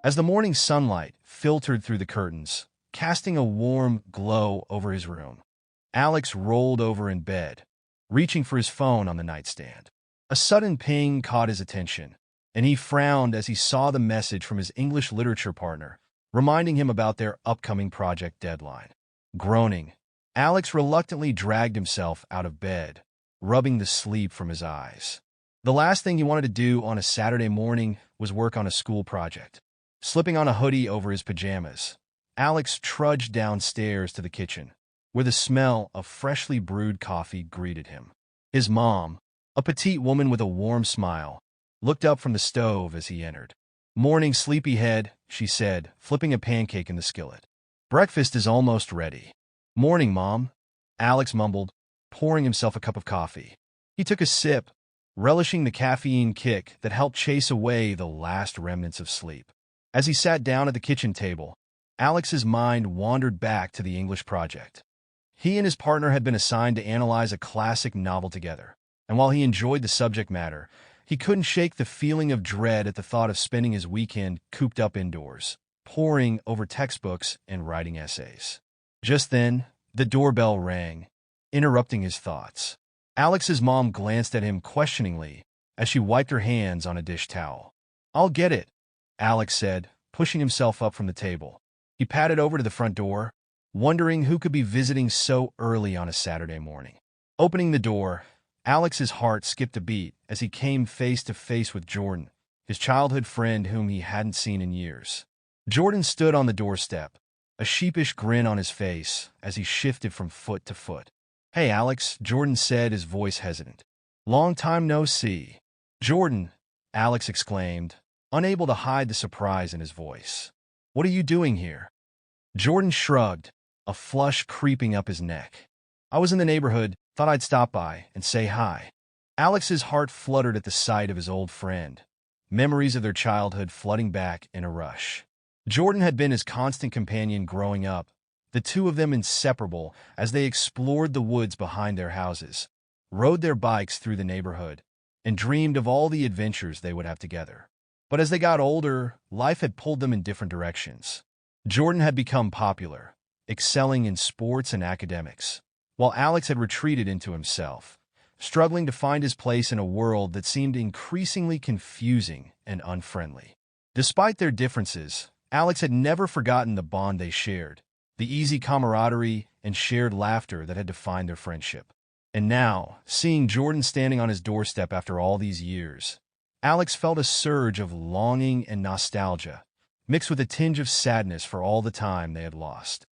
As the morning sunlight filtered through the curtains, casting a warm glow over his room, Alex rolled over in bed, reaching for his phone on the nightstand. A sudden ping caught his attention, and he frowned as he saw the message from his English literature partner, reminding him about their upcoming project deadline. Groaning, Alex reluctantly dragged himself out of bed, rubbing the sleep from his eyes. The last thing he wanted to do on a Saturday morning was work on a school project. Slipping on a hoodie over his pajamas, Alex trudged downstairs to the kitchen, where the smell of freshly brewed coffee greeted him. His mom, a petite woman with a warm smile, looked up from the stove as he entered. "Morning, sleepyhead," she said, flipping a pancake in the skillet. "Breakfast is almost ready." "Morning, Mom," Alex mumbled, pouring himself a cup of coffee. He took a sip, relishing the caffeine kick that helped chase away the last remnants of sleep. As he sat down at the kitchen table, Alex's mind wandered back to the English project. He and his partner had been assigned to analyze a classic novel together, and while he enjoyed the subject matter, he couldn't shake the feeling of dread at the thought of spending his weekend cooped up indoors, poring over textbooks and writing essays. Just then, the doorbell rang, interrupting his thoughts. Alex's mom glanced at him questioningly as she wiped her hands on a dish towel. "I'll get it," Alex said, pushing himself up from the table. He padded over to the front door, wondering who could be visiting so early on a Saturday morning. Opening the door, Alex's heart skipped a beat as he came face to face with Jordan, his childhood friend whom he hadn't seen in years. Jordan stood on the doorstep, a sheepish grin on his face as he shifted from foot to foot. "Hey, Alex," Jordan said, his voice hesitant. "Long time no see." "Jordan," Alex exclaimed, unable to hide the surprise in his voice. "What are you doing here?" Jordan shrugged, a flush creeping up his neck. "I was in the neighborhood, thought I'd stop by and say hi." Alex's heart fluttered at the sight of his old friend, memories of their childhood flooding back in a rush. Jordan had been his constant companion growing up, the two of them inseparable as they explored the woods behind their houses, rode their bikes through the neighborhood, and dreamed of all the adventures they would have together. But as they got older, life had pulled them in different directions. Jordan had become popular, excelling in sports and academics, while Alex had retreated into himself, struggling to find his place in a world that seemed increasingly confusing and unfriendly. Despite their differences, Alex had never forgotten the bond they shared, the easy camaraderie and shared laughter that had defined their friendship. And now, seeing Jordan standing on his doorstep after all these years, Alex felt a surge of longing and nostalgia, mixed with a tinge of sadness for all the time they had lost.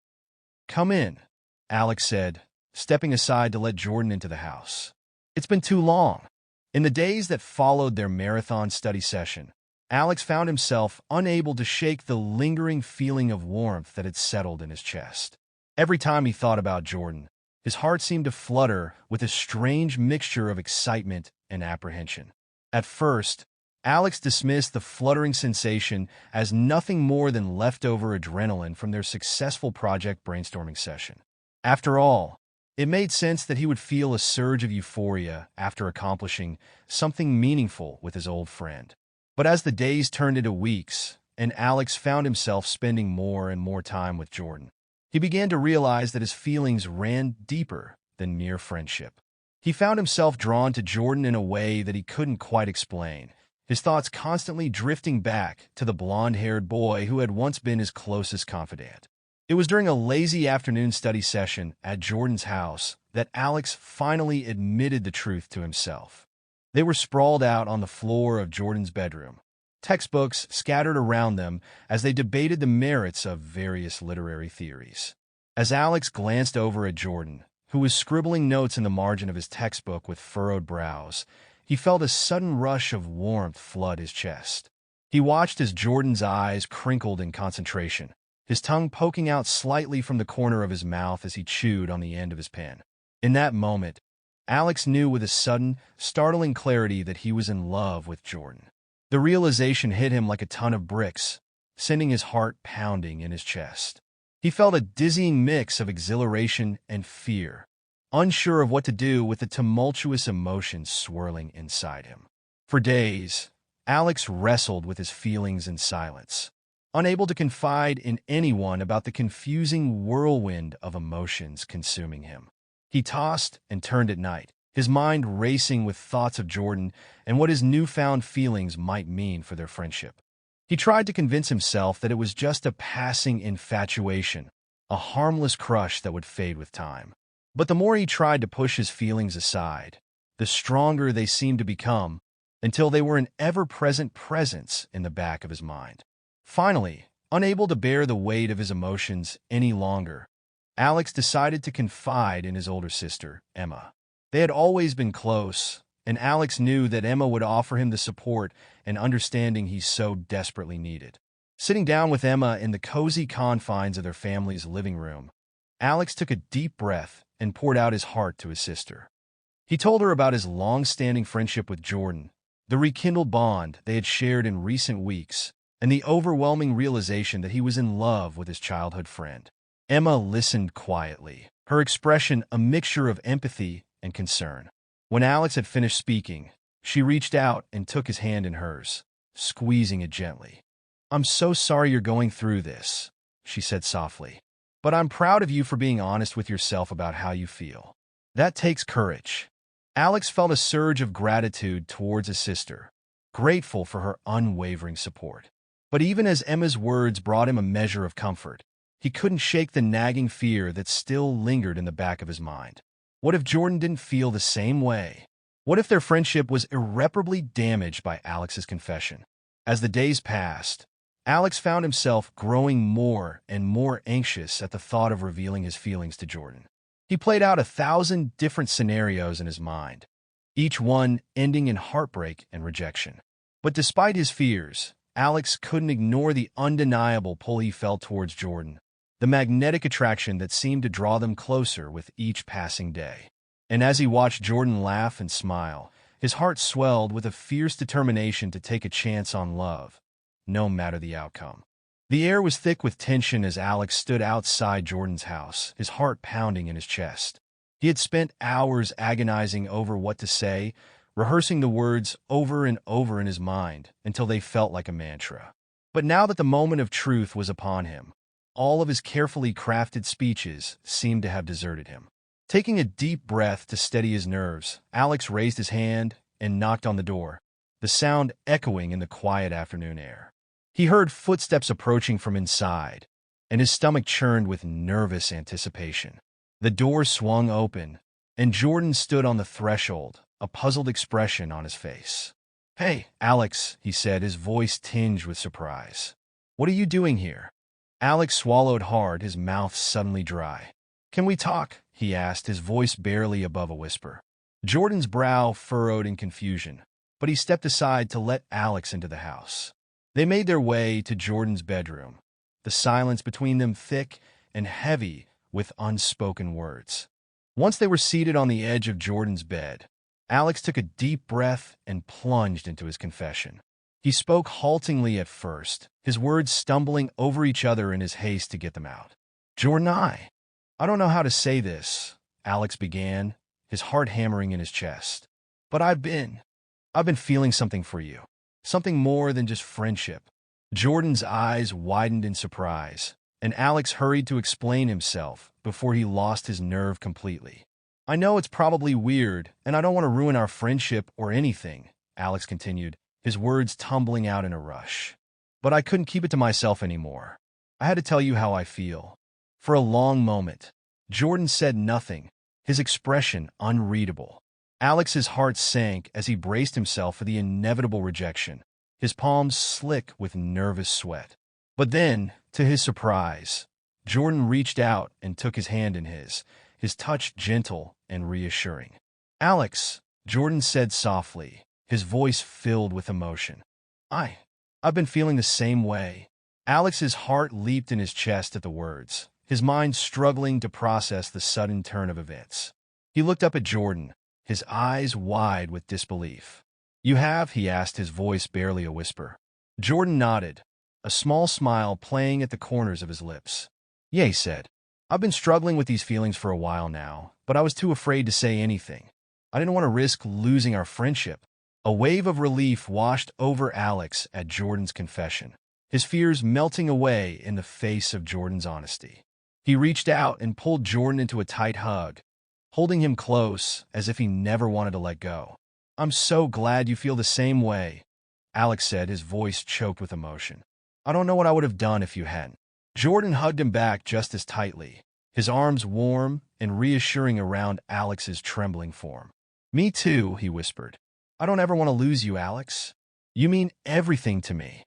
"Come in," Alex said, stepping aside to let Jordan into the house. "It's been too long." In the days that followed their marathon study session, Alex found himself unable to shake the lingering feeling of warmth that had settled in his chest. Every time he thought about Jordan, his heart seemed to flutter with a strange mixture of excitement and apprehension. At first, Alex dismissed the fluttering sensation as nothing more than leftover adrenaline from their successful project brainstorming session. After all, it made sense that he would feel a surge of euphoria after accomplishing something meaningful with his old friend. But as the days turned into weeks, and Alex found himself spending more and more time with Jordan, he began to realize that his feelings ran deeper than mere friendship. He found himself drawn to Jordan in a way that he couldn't quite explain, his thoughts constantly drifting back to the blonde-haired boy who had once been his closest confidant. It was during a lazy afternoon study session at Jordan's house that Alex finally admitted the truth to himself. They were sprawled out on the floor of Jordan's bedroom, textbooks scattered around them as they debated the merits of various literary theories. As Alex glanced over at Jordan, who was scribbling notes in the margin of his textbook with furrowed brows, he felt a sudden rush of warmth flood his chest. He watched as Jordan's eyes crinkled in concentration, his tongue poking out slightly from the corner of his mouth as he chewed on the end of his pen. In that moment, Alex knew with a sudden, startling clarity that he was in love with Jordan. The realization hit him like a ton of bricks, sending his heart pounding in his chest. He felt a dizzying mix of exhilaration and fear, unsure of what to do with the tumultuous emotions swirling inside him. For days, Alex wrestled with his feelings in silence, unable to confide in anyone about the confusing whirlwind of emotions consuming him. He tossed and turned at night, his mind racing with thoughts of Jordan and what his newfound feelings might mean for their friendship. He tried to convince himself that it was just a passing infatuation, a harmless crush that would fade with time. But the more he tried to push his feelings aside, the stronger they seemed to become, until they were an ever-present presence in the back of his mind. Finally, unable to bear the weight of his emotions any longer, Alex decided to confide in his older sister, Emma. They had always been close, and Alex knew that Emma would offer him the support and understanding he so desperately needed. Sitting down with Emma in the cozy confines of their family's living room, Alex took a deep breath and poured out his heart to his sister. He told her about his long-standing friendship with Jordan, the rekindled bond they had shared in recent weeks, and the overwhelming realization that he was in love with his childhood friend. Emma listened quietly, her expression a mixture of empathy and concern. When Alex had finished speaking, she reached out and took his hand in hers, squeezing it gently. "I'm so sorry you're going through this," she said softly. "But I'm proud of you for being honest with yourself about how you feel. That takes courage." Alex felt a surge of gratitude towards his sister, grateful for her unwavering support. But even as Emma's words brought him a measure of comfort, he couldn't shake the nagging fear that still lingered in the back of his mind. What if Jordan didn't feel the same way? What if their friendship was irreparably damaged by Alex's confession? As the days passed, Alex found himself growing more and more anxious at the thought of revealing his feelings to Jordan. He played out 1,000 different scenarios in his mind, each one ending in heartbreak and rejection. But despite his fears, Alex couldn't ignore the undeniable pull he felt towards Jordan, the magnetic attraction that seemed to draw them closer with each passing day. And as he watched Jordan laugh and smile, his heart swelled with a fierce determination to take a chance on love, no matter the outcome. The air was thick with tension as Alex stood outside Jordan's house, his heart pounding in his chest. He had spent hours agonizing over what to say, rehearsing the words over and over in his mind until they felt like a mantra. But now that the moment of truth was upon him, all of his carefully crafted speeches seemed to have deserted him. Taking a deep breath to steady his nerves, Alex raised his hand and knocked on the door, the sound echoing in the quiet afternoon air. He heard footsteps approaching from inside, and his stomach churned with nervous anticipation. The door swung open, and Jordan stood on the threshold, a puzzled expression on his face. "Hey, Alex," he said, his voice tinged with surprise. "What are you doing here?" Alex swallowed hard, his mouth suddenly dry. "Can we talk?" he asked, his voice barely above a whisper. Jordan's brow furrowed in confusion, but he stepped aside to let Alex into the house. They made their way to Jordan's bedroom, the silence between them thick and heavy with unspoken words. Once they were seated on the edge of Jordan's bed, Alex took a deep breath and plunged into his confession. He spoke haltingly at first, his words stumbling over each other in his haste to get them out. "Jordan, I don't know how to say this," Alex began, his heart hammering in his chest. "But I've been feeling something for you. Something more than just friendship." Jordan's eyes widened in surprise, and Alex hurried to explain himself before he lost his nerve completely. "I know it's probably weird, and I don't want to ruin our friendship or anything," Alex continued, his words tumbling out in a rush. "But I couldn't keep it to myself anymore. I had to tell you how I feel." For a long moment, Jordan said nothing, his expression unreadable. Alex's heart sank as he braced himself for the inevitable rejection, his palms slick with nervous sweat. But then, to his surprise, Jordan reached out and took his hand in his touch gentle and reassuring. "Alex," Jordan said softly, his voice filled with emotion. I've been feeling the same way." Alex's heart leaped in his chest at the words, his mind struggling to process the sudden turn of events. He looked up at Jordan, his eyes wide with disbelief. "You have?" he asked, his voice barely a whisper. Jordan nodded, a small smile playing at the corners of his lips. "Yeah," he said. "I've been struggling with these feelings for a while now, but I was too afraid to say anything. I didn't want to risk losing our friendship." A wave of relief washed over Alex at Jordan's confession. his fears melting away in the face of Jordan's honesty. He reached out and pulled Jordan into a tight hug, holding him close as if he never wanted to let go. "I'm so glad you feel the same way," Alex said, his voice choked with emotion. "I don't know what I would have done if you hadn't." Jordan hugged him back just as tightly, his arms warm and reassuring around Alex's trembling form. "Me too," he whispered. "I don't ever want to lose you, Alex. You mean everything to me."